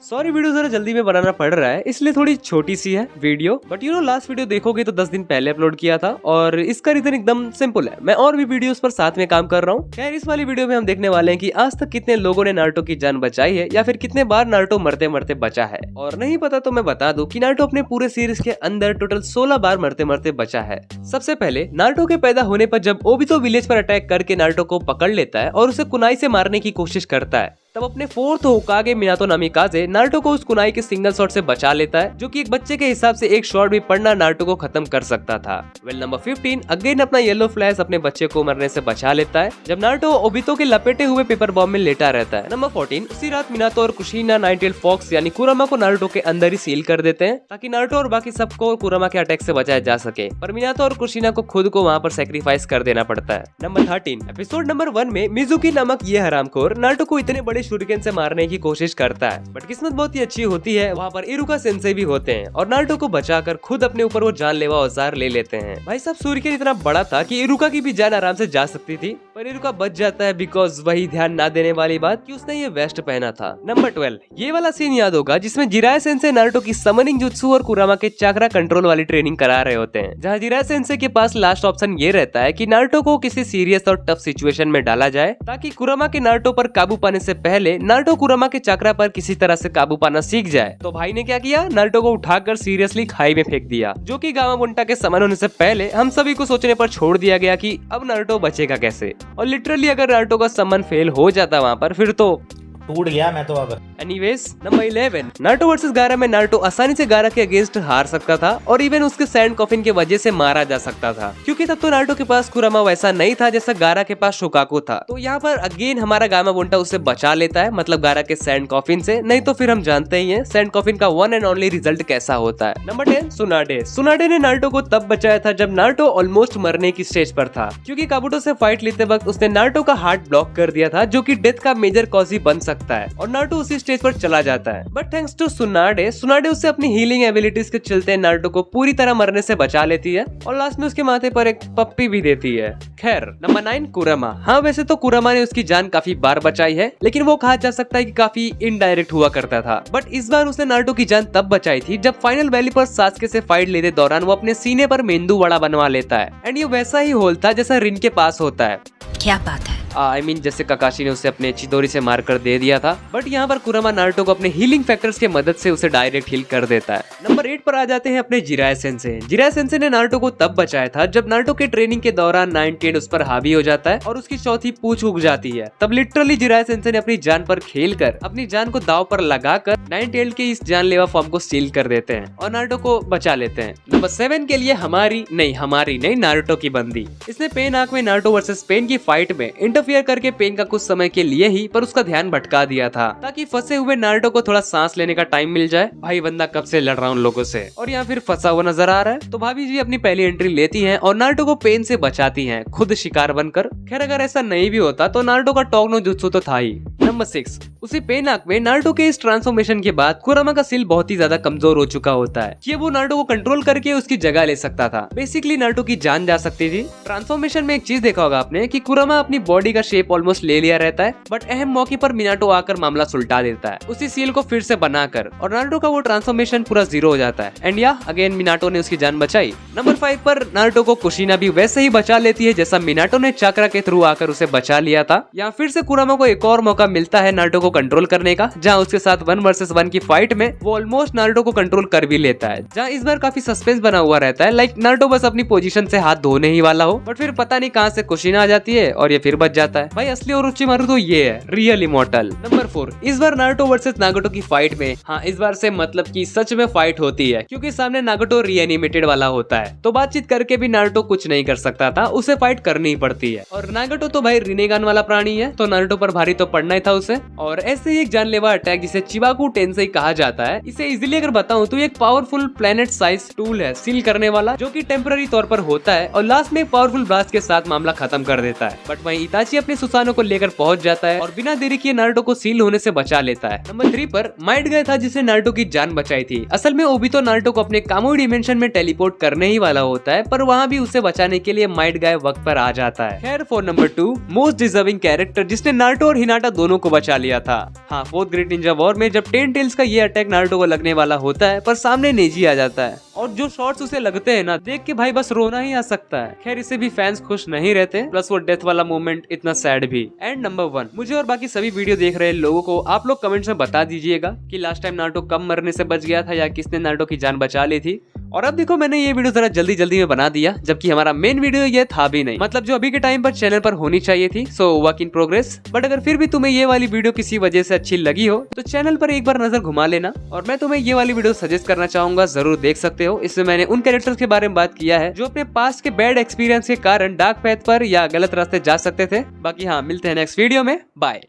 Sorry video जरा जल्दी में बनाना पड़ रहा है, इसलिए थोड़ी छोटी सी है वीडियो। बट लास्ट वीडियो देखोगे तो 10 दिन पहले अपलोड किया था और इसका रीजन एकदम सिंपल है, मैं और भी वीडियोस पर साथ में काम कर रहा हूँ। खैर इस वाली वीडियो में हम देखने वाले हैं कि आज तक कितने लोगों ने नारुतो की जान बचाई है या फिर कितने बार नारुतो मरते मरते बचा है। और नहीं पता तो मैं बता दूं कि नारुतो अपने पूरे सीरीज के अंदर टोटल 16 बार मरते मरते बचा है। सबसे पहले नारुतो के पैदा होने पर जब ओबितो विलेज पर अटैक करके नारुतो को पकड़ लेता है और उसे कुनाई से मारने की कोशिश करता है, तब अपने फोर्थ होकागे मिनातो नामिकाजे नारुतो को उस कुनाई के सिंगल शॉट से बचा लेता है, जो कि एक बच्चे के हिसाब से एक शॉट भी पड़ना नारुतो को खत्म कर सकता था। वेल नंबर 15 अगेन अपना येलो फ्लैश अपने बच्चे को मरने से बचा लेता है जब नारुतो ओबितो के लपेटे हुए पेपर बॉम्ब में लेटा रहता है। नंबर 14 उसी रात मिनातो और कुशिना नाइनटेल फॉक्स यानी कुरामा को नारुतो के अंदर ही सील कर देते हैं ताकि नारुतो और बाकी सबको कुरामा के अटैक से बचाया जा सके, पर मिनातो और कुशिना को खुद को वहाँ पर सेक्रीफाइस कर देना पड़ता है। नंबर 13 एपिसोड नंबर 1 में मिजुकी नामक ये हरामखोर नारुतो को इतने बड़े शूरिकेन से मारने की कोशिश करता है, बट किस्मत बहुत ही अच्छी होती है, वहाँ पर इरुका सेंसेई भी होते हैं और नारुतो को बचाकर खुद अपने ऊपर वो जानलेवा औजार ले लेते हैं। भाई साहब शूरिकेन इतना बड़ा था कि इरुका की भी जान आराम से जा सकती थी, पर इरुका बच जाता है बिकॉज वही ध्यान ना देने वाली बात कि उसने ये वेस्ट पहना था। नंबर 12 ये वाला सीन याद होगा जिसमें जिराय सेंसेई नारुतो की समनिंग जुत्सु और कुरामा के चाकरा कंट्रोल वाली ट्रेनिंग करा रहे होते हैं, जहाँ जिराय सेंसेई के पास लास्ट ऑप्शन ये रहता है कि नारुतो को किसी सीरियस और टफ सिचुएशन में डाला जाए ताकि कुरामा के नारुतो पर काबू पाने से पहले नारुतो कुरामा के चाकरा पर किसी तरह से काबू पाना सीख जाए। तो भाई ने क्या किया, नारुतो को उठाकर सीरियसली खाई में फेंक दिया, जो कि गामाबुंटा के समन होने से पहले हम सभी को सोचने पर छोड़ दिया गया कि अब नारुतो बचेगा कैसे। और लिटरली अगर नारुतो का समन फेल हो जाता वहाँ पर फिर तो टूट गया मैं तो अब। एनीवेज नंबर 11 नारुतो वर्सेस गारा में नारुतो आसानी से गारा के अगेंस्ट हार सकता था और इवन उसके सैंड कॉफिन के वजह से मारा जा सकता था, क्योंकि तब तो नारुतो के पास कुरामा वैसा नहीं था जैसा गारा के पास शोकाकु था। तो यहाँ पर अगेन हमारा गामाबुंटा उसे बचा लेता है, मतलब गारा के सैंड कॉफिन से, नहीं तो फिर हम जानते ही हैं सैंड कॉफिन का वन एंड ओनली रिजल्ट कैसा होता है। नंबर 10 सुनाडे ने नारुतो को तब बचाया था जब नारुतो ऑलमोस्ट मरने की स्टेज पर था, क्योंकि काबुटो से फाइट लेते वक्त उसने नारुतो का हार्ट ब्लॉक कर दिया था, जो कि डेथ का मेजर कॉज ही बन सकता है और नारुतो उसी स्टेज पर चला जाता है। बट थैंक्स टू सुनाडे उससे अपनी हीलिंग एबिलिटीज के चलते नारुतो को पूरी तरह मरने से बचा लेती है और लास्ट में उसके माथे पर एक पप्पी भी देती है। खैर नंबर 9 कुरामा। हाँ वैसे तो कुरामा ने उसकी जान काफी बार बचाई है, लेकिन वो कहा जा सकता है कि काफी इनडायरेक्ट हुआ करता था। बट इस बार उसने नारुतो की जान तब बचाई थी जब फाइनल वैली पर सासके से फाइट लेते दौरान वो अपने सीने पर मेंदू वड़ा बनवा लेता है, एंड ये वैसा ही होल था जैसा रिन के पास होता है। क्या बात है। I mean, जैसे ककाशी ने उसे अपने चिदोरी से मारकर दे दिया था, बट यहाँ पर कुरामा नारुतो को अपने हीलिंग फैक्टर्स के मदद से उसे डायरेक्ट हील कर देता है। नंबर 8 पर आ जाते हैं अपने जिराय सेंसेई ने नारुतो को तब बचाया था जब नारुतो के ट्रेनिंग के दौरान नाइन टेल उस पर हावी हो जाता है और उसकी चौथी पूंछ उग जाती है। तब लिटरली जिराय सेंसेई ने अपनी जान पर खेलकर अपनी जान को दाव पर लगाकर नाइन टेल के इस जानलेवा फॉर्म को सील कर देते हैं और नारुतो को बचा लेते हैं। नंबर 7 के लिए हमारी नहीं नारुतो की बंदी। इसने पेन आंख में नारुतो वर्सेस पेन की फाइट में इंटरफियर करके पेन का कुछ समय के लिए ही पर उसका ध्यान भटका दिया था ताकि फंसे हुए नारुतो को थोड़ा सांस लेने का टाइम मिल जाए। भाई बंदा कब से लड़ रहा उन लोगों से और यहाँ फिर फंसा हुआ नजर आ रहा है। तो भाभी जी अपनी पहली एंट्री लेती हैं और नारुतो को पेन से बचाती हैं, खुद शिकार बनकर। खैर अगर ऐसा नहीं भी होता तो नारुतो का टॉग नो जुत्सु तो था ही। नंबर 6 उसी पेन आंख में नारुतो के इस ट्रांसफॉर्मेशन के बाद कुरामा का सील बहुत ही ज्यादा कमजोर हो चुका होता है कि वो नारुतो को कंट्रोल करके उसकी जगह ले सकता था। बेसिकली नारुतो की जान जा सकती थी। ट्रांसफॉर्मेशन में एक चीज देखा होगा आपने कि कुरामा अपनी बॉडी का शेप ऑलमोस्ट ले लिया रहता है, बट अहम मौके पर मिनाटो आकर मामला सुलटा देता है उसी सील को फिर से बनाकर, और नारुतो का वो ट्रांसफॉर्मेशन पूरा जीरो हो जाता है। एंड या अगेन मिनाटो ने उसकी जान बचाई। नंबर 5 पर नारुतो को कुशिना भी वैसे ही बचा लेती है जैसा मिनाटो ने चाकरा के थ्रू आकर उसे बचा लिया था। यहाँ फिर से कुरामा को एक और मौका मिलता है नारुतो को कंट्रोल करने का, जहाँ उसके साथ 1 वर्सेस 1 की फाइट में वो ऑलमोस्ट नारुतो को कंट्रोल कर भी लेता है, जहाँ इस बार काफी सस्पेंस बना हुआ रहता है। लाइक नारुतो बस अपनी पोजीशन से हाथ धोने ही वाला हो, बट फिर पता नहीं कहाँ से कुशिना आ जाती है और ये फिर बच जाता है। भाई असली ओरोचिमारू तो ये है, रियल इमॉर्टल। नंबर 4 इस बार नारुतो वर्सेस नागोटो की फाइट में, हाँ इस बार से मतलब कि सच में फाइट होती है, क्योंकि सामने नागोटो रीएनिमेटेड वाला होता है, तो बातचीत करके भी नारुतो कुछ नहीं कर सकता था, उसे फाइट करनी ही पड़ती है। और नागोटो तो भाई रिनेगान वाला प्राणी है, तो नारुतो पर भारी तो पड़ना ही था उसे। और ऐसे ही एक जानलेवा अटैक जिसे चिबाकू टेंसेई कहा जाता है, इसे इजीली अगर बताऊं तो एक पावरफुल प्लेनेट साइज टूल है सील करने वाला, जो कि टेम्पररी तौर पर होता है और लास्ट में एक पावरफुल ब्लास्ट के साथ मामला खत्म कर देता है। बट वहीं इताची साची अपने सुसानो को लेकर पहुंच जाता है और बिना देरी किए नारुतो को सील होने से बचा लेता है। नंबर 3 पर माइट गाय था जिसने नारुतो की जान बचाई थी। असल में ओबितो नारुतो को अपने कामुई डिमेंशन में टेलीपोर्ट करने ही वाला होता है, पर वहाँ भी उसे बचाने के लिए माइट गाय वक्त पर आ जाता है। खैर for number 2 most deserving character जिसने नारुतो और हिनाटा दोनों को बचा लिया था। हाँ, फोर्थ ग्रेट निंजा वॉर में जब 10 टेल्स का ये अटैक नारुतो को लगने वाला होता है, पर सामने नेजी आ जाता है और जो शॉट्स उसे लगते हैं ना, देख के भाई बस रोना ही आ सकता है। खैर इससे भी फैंस खुश नहीं रहते, प्लस वो डेथ वाला मोमेंट इतना सैड भी। एंड नंबर 1 मुझे और बाकी सभी वीडियो देख रहे लोगों को आप लोग कमेंट्स में बता दीजिएगा कि लास्ट टाइम नारुतो कब मरने से बच गया था या किसने नारुतो की जान बचा ली थी। और अब देखो मैंने ये वीडियो जरा जल्दी में बना दिया, जबकि हमारा मेन वीडियो ये था भी नहीं, मतलब जो अभी के टाइम पर चैनल पर होनी चाहिए थी। So work in progress. But अगर फिर भी तुम्हें ये वाली वीडियो किसी वजह से अच्छी लगी हो तो चैनल पर एक बार नजर घुमा लेना। और मैं तुम्हें ये वाली वीडियो सजेस्ट करना चाहूंगा, जरूर देख सकते हो। इसमें मैंने उन कैरेक्टर्स के बारे में बात किया है जो अपने पास्ट के बैड एक्सपीरियंस के कारण डार्क पैथ पर या गलत रास्ते जा सकते थे। बाकी हाँ, मिलते हैं नेक्स्ट वीडियो में। बाय।